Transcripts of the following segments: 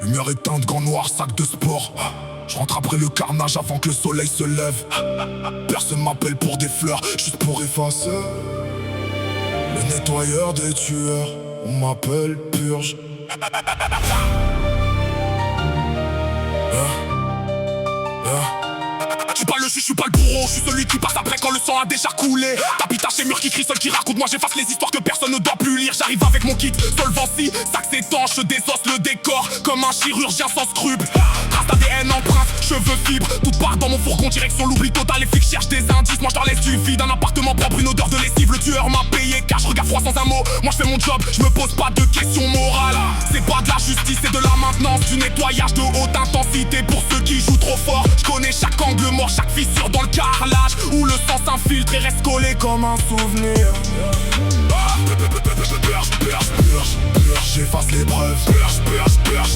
Lumière éteinte, gants noirs, sac de sport. Je rentre après le carnage avant que le soleil se lève. Personne m'appelle pour des fleurs, juste pour effacer. Le nettoyeur des tueurs, on m'appelle Purge. Je suis pas le juge, je suis pas le bourreau, je suis celui qui passe après quand le sang a déjà coulé. Tapitage et mur qui crie, seul qui raconte, moi j'efface les histoires que personne ne doit plus lire. J'arrive avec mon kit, solvency, sac s'étanche, je désosse le décor comme un chirurgien sans scrupule. Trace d'ADN, empreinte, cheveux fibres, tout part dans mon fourgon, direction l'oubli total. Les flics cherchent des indices, moi je leur laisse du vide. Un appartement propre, une odeur de lessive, le tueur m'a payé car je regarde froid sans un mot. Moi je fais mon job, je me pose pas de questions morales. C'est pas de la justice, c'est de la maintenance, du nettoyage de haute intensité pour ceux qui jouent trop fort. Je connais chaque angle mort, chaque fissure dans le carrelage où le sang s'infiltre et reste collé comme un souvenir. J'efface les preuves,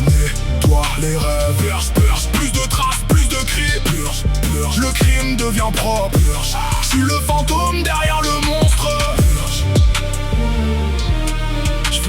nettoie les rêves. Plus de traces, plus de cris. Le crime devient propre. Je suis le fantôme derrière le monstre.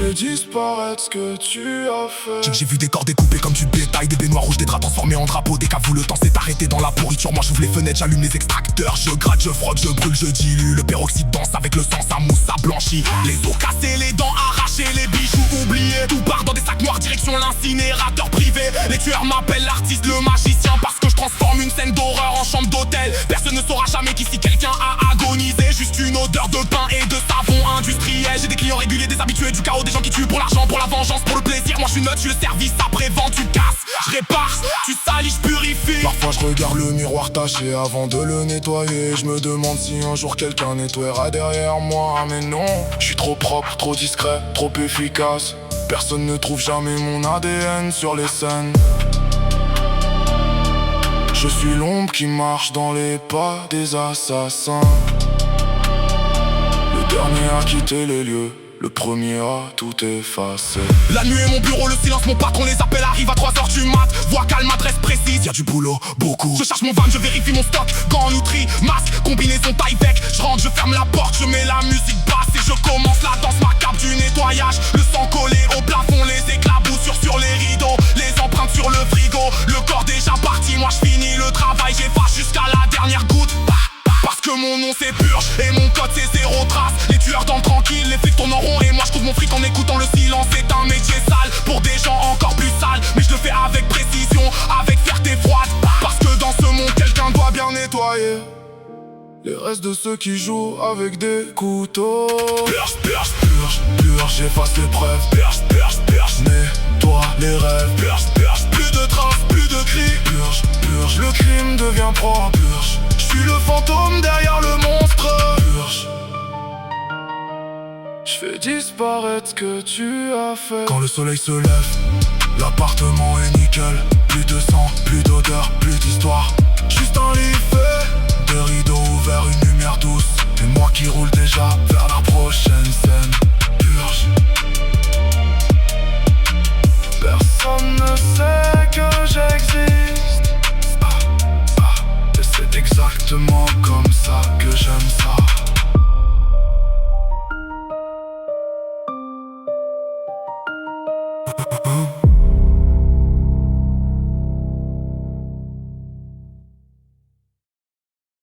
Fais disparaître ce que tu as fait. J'ai vu des corps découpés comme du bétail, des baignoires rouges, des draps transformés en drapeaux, des caves où le temps s'est arrêté dans la pourriture. Moi j'ouvre les fenêtres, j'allume les extracteurs, je gratte, je frotte, je brûle, je dilue. Le peroxyde danse avec le sang, ça mousse, ça blanchit. Les os cassés, les dents arrachées, les bijoux oubliés. Tout part dans des sacs noirs, direction l'incinérateur privé. Les tueurs m'appellent l'artiste, le magicien, parce que je transforme une scène d'horreur en chambre d'hôtel. Personne ne saura jamais qu'ici quelqu'un a agonisé. Juste une odeur de pain et de savon industriel. J'ai des clients réguliers, des habitués du chaos, des gens qui tuent pour l'argent, pour la vengeance, pour le plaisir. Moi je suis neutre, je suis le service après-vente. Tu casses, je répare, tu salis, je purifie. Parfois je regarde le miroir taché avant de le nettoyer. Je me demande si un jour quelqu'un nettoiera derrière moi. Mais non, je suis trop propre, trop discret, trop efficace. Personne ne trouve jamais mon ADN sur les scènes. Je suis l'ombre qui marche dans les pas des assassins. Le dernier à quitter les lieux, le premier à tout effacer. La nuit est mon bureau, le silence, mon patron, les appels arrivent à 3h du mat. Voix calme, adresse précise, y'a du boulot, beaucoup. Je cherche mon van, je vérifie mon stock, gants, nutri, masque, combinaison taille-bec. Je rentre, je ferme la porte, je mets la musique basse et je commence la danse macabre du nettoyage. Le sang collé au plafond, les éclaboussures sur les rideaux, les empreintes sur le frigo. Le corps déjà parti, moi je finis le travail, j'efface jusqu'à la dernière goutte. Parce que mon nom c'est Purge et mon code c'est zéro trace. Les tueurs dorment tranquilles, les flics tournent en rond et moi je trouve mon fric en écoutant le silence. C'est un métier sale pour des gens encore plus sales, mais je le fais avec précision, avec fierté froide. Parce que dans ce monde quelqu'un doit bien nettoyer les restes de ceux qui jouent avec des couteaux. Purge, purge, purge, purge, j'efface les preuves. Purge, purge, purge, nettoie les rêves. Purge, purge, plus de traces, plus de cris. Purge, purge, le crime devient propre. Purge, je suis le fantôme derrière le monstre. Purge, je fais disparaître ce que tu as fait. Quand le soleil se lève, l'appartement est nickel. Plus de sang, plus d'odeur, plus d'histoire. Juste un lit fait, des rideaux ouverts, une lumière douce.